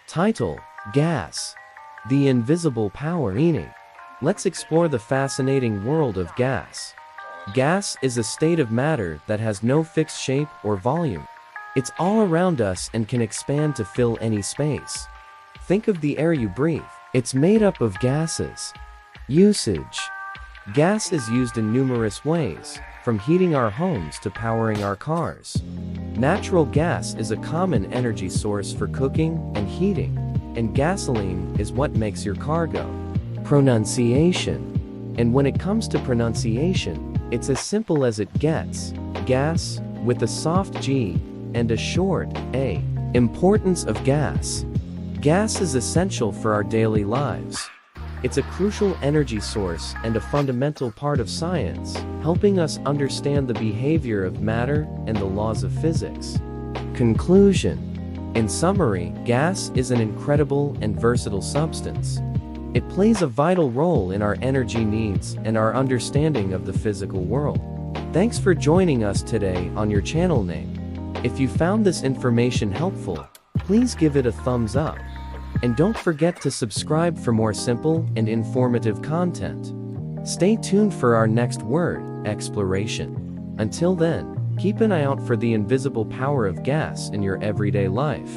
Title: Gas. The invisible power. Meaning: let's explore the fascinating world of gas. Gas is a state of matter that has no fixed shape or volume. It's all around us and can expand to fill any space. Think of the air you breathe. It's made up of gases. Usage: gas is used in numerous ways, from heating our homes to powering our cars. Natural gas is a common energy source for cooking and heating, and gasoline is what makes your car go. Pronunciation: and when it comes to pronunciation, it's as simple as it gets: gas, with a soft G, and a short A. Importance of gas. Gas is essential for our daily lives. It's a crucial energy source and a fundamental part of science, helping us understand the behavior of matter and the laws of physics. Conclusion: in summary, gas is an incredible and versatile substance. It plays a vital role in our energy needs and our understanding of the physical world. Thanks for joining us today on your channel name. If you found this information helpful, please give it a thumbs up. And don't forget to subscribe for more simple and informative content. Stay tuned for our next word exploration. Until then, keep an eye out for the invisible power of gas in your everyday life.